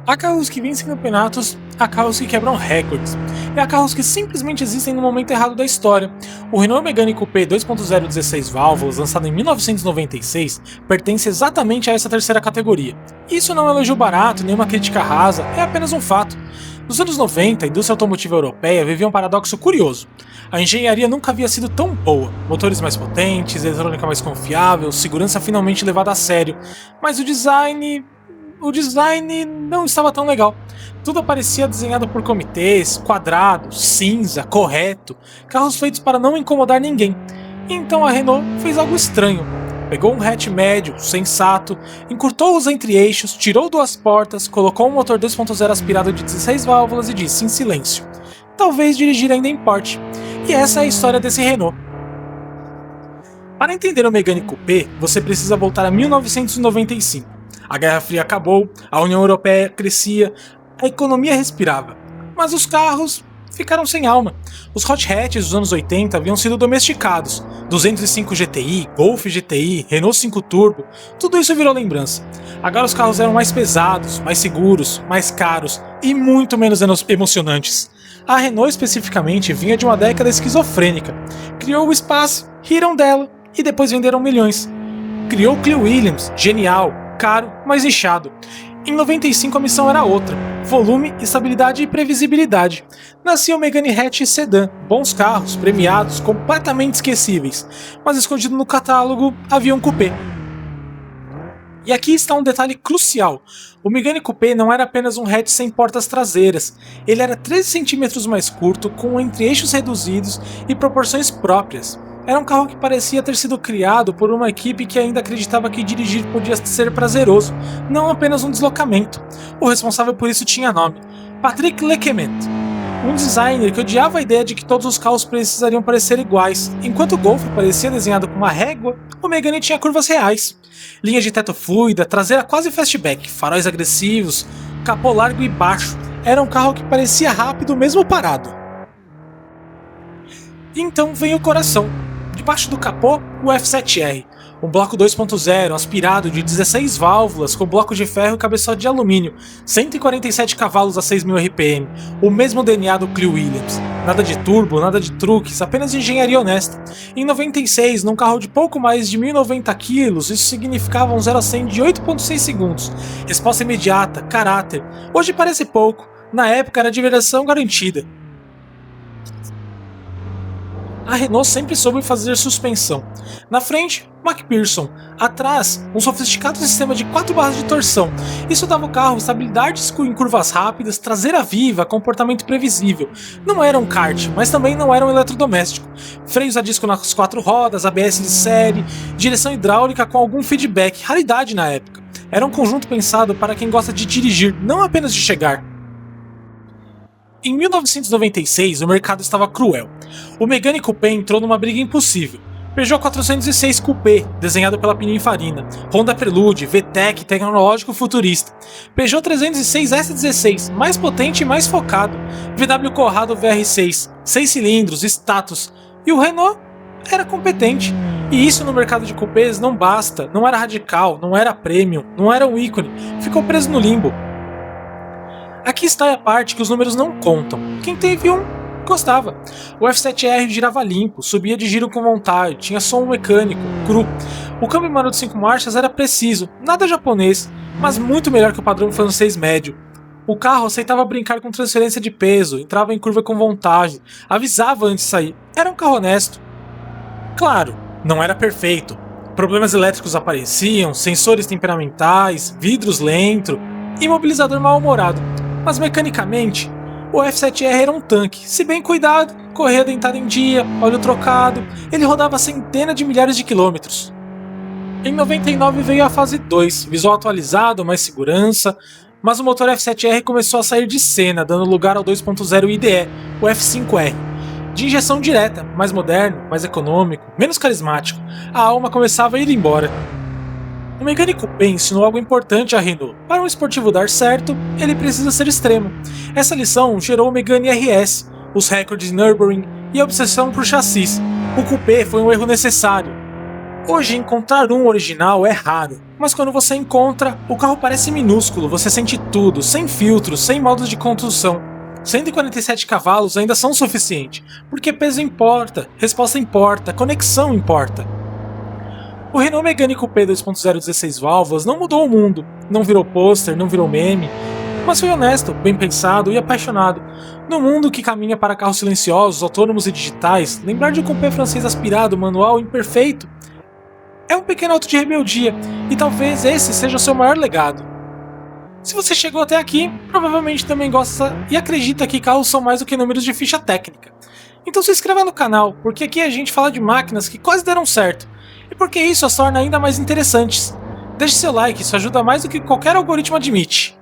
Há carros que vencem campeonatos, há carros que quebram recordes, e há carros que simplesmente existem no momento errado da história. O Renault Megane Coupé 2.0 16 válvulas, lançado em 1996, pertence exatamente a essa terceira categoria. Isso não é um elogio barato, nem uma crítica rasa, é apenas um fato. Nos anos 90, a indústria automotiva europeia vivia um paradoxo curioso. A engenharia nunca havia sido tão boa, motores mais potentes, eletrônica mais confiável, segurança finalmente levada a sério, mas o design não estava tão legal. Tudo parecia desenhado por comitês, quadrado, cinza, correto, carros feitos para não incomodar ninguém. Então a Renault fez algo estranho. Pegou um hatch médio, sensato, encurtou os entre-eixos, tirou duas portas, colocou um motor 2.0 aspirado de 16 válvulas e disse em silêncio: talvez dirigir ainda importe. E essa é a história desse Renault. Para entender o Megane Coupé, você precisa voltar a 1995. A Guerra Fria acabou, a União Europeia crescia, a economia respirava, mas os carros ficaram sem alma. Os hot hatches dos anos 80 haviam sido domesticados. 205 GTI, Golf GTI, Renault 5 Turbo, tudo isso virou lembrança. Agora os carros eram mais pesados, mais seguros, mais caros e muito menos emocionantes. A Renault especificamente vinha de uma década esquizofrênica. Criou o espaço, riram dela e depois venderam milhões. Criou o Clio Williams, genial, caro, mas nichado. Em 95 a missão era outra: volume, estabilidade e previsibilidade. Nascia o Megane Hatch e Sedan, bons carros, premiados, completamente esquecíveis, mas escondido no catálogo havia um coupé. E aqui está um detalhe crucial: o Megane Coupé não era apenas um hatch sem portas traseiras, ele era 13 cm mais curto, com entre-eixos reduzidos e proporções próprias. Era um carro que parecia ter sido criado por uma equipe que ainda acreditava que dirigir podia ser prazeroso, não apenas um deslocamento. O responsável por isso tinha nome: Patrick Lequement, um designer que odiava a ideia de que todos os carros precisariam parecer iguais. Enquanto o Golf parecia desenhado com uma régua, o Megane tinha curvas reais. Linha de teto fluida, traseira quase fastback, faróis agressivos, capô largo e baixo. Era um carro que parecia rápido mesmo parado. E então vem o coração. Debaixo do capô, o F7R, um bloco 2.0 aspirado de 16 válvulas com bloco de ferro e cabeçote de alumínio, 147 cavalos a 6.000 RPM, o mesmo DNA do Clio Williams. Nada de turbo, nada de truques, apenas engenharia honesta. Em 96, num carro de pouco mais de 1.090 kg, isso significava um 0 a 100 de 8.6 segundos, resposta imediata, caráter. Hoje parece pouco, na época era diversão garantida. A Renault sempre soube fazer suspensão. Na frente, McPherson. Atrás, um sofisticado sistema de 4 barras de torção. Isso dava ao carro estabilidade em curvas rápidas, traseira viva, comportamento previsível. Não era um kart, mas também não era um eletrodoméstico. Freios a disco nas 4 rodas, ABS de série, direção hidráulica com algum feedback, raridade na época. Era um conjunto pensado para quem gosta de dirigir, não apenas de chegar. Em 1996, o mercado estava cruel. O Megane Coupé entrou numa briga impossível. Peugeot 406 Coupé, desenhado pela Pininfarina, Honda Prelude, VTEC tecnológico futurista, Peugeot 306 S16, mais potente e mais focado, VW Corrado VR6, 6 cilindros, status, e o Renault era competente. E isso no mercado de coupés não basta, não era radical, não era premium, não era um ícone, ficou preso no limbo. Aqui está a parte que os números não contam. Quem teve um, gostava. O F7R girava limpo, subia de giro com vontade, tinha som mecânico, cru. O câmbio manual de 5 marchas era preciso, nada japonês, mas muito melhor que o padrão francês médio. O carro aceitava brincar com transferência de peso, entrava em curva com vontade, avisava antes de sair. Era um carro honesto. Claro, não era perfeito. Problemas elétricos apareciam, sensores temperamentais, vidros lentos, imobilizador mal-humorado. Mas mecanicamente, o F7R era um tanque, se bem cuidado, correia dentada em dia, óleo trocado, ele rodava centenas de milhares de quilômetros. Em 99 veio a fase 2, visual atualizado, mais segurança, mas o motor F7R começou a sair de cena, dando lugar ao 2.0 IDE, o F5R. De injeção direta, mais moderno, mais econômico, menos carismático, a alma começava a ir embora. O Megane Coupé ensinou algo importante a Renault. Para um esportivo dar certo, ele precisa ser extremo. Essa lição gerou o Megane RS, os recordes de Nürburgring e a obsessão por chassis. O Coupé foi um erro necessário. Hoje, encontrar um original é raro, mas quando você encontra, o carro parece minúsculo, você sente tudo, sem filtros, sem modos de condução. 147 cavalos ainda são suficiente, porque peso importa, resposta importa, conexão importa. O Renault Megane Coupé 2.0 16 válvulas não mudou o mundo, não virou pôster, não virou meme, mas foi honesto, bem pensado e apaixonado. No mundo que caminha para carros silenciosos, autônomos e digitais, lembrar de um coupé francês aspirado, manual, imperfeito, é um pequeno ato de rebeldia, e talvez esse seja o seu maior legado. Se você chegou até aqui, provavelmente também gosta e acredita que carros são mais do que números de ficha técnica. Então se inscreva no canal, porque aqui a gente fala de máquinas que quase deram certo, e porque isso as torna ainda mais interessantes. Deixe seu like, isso ajuda mais do que qualquer algoritmo admite.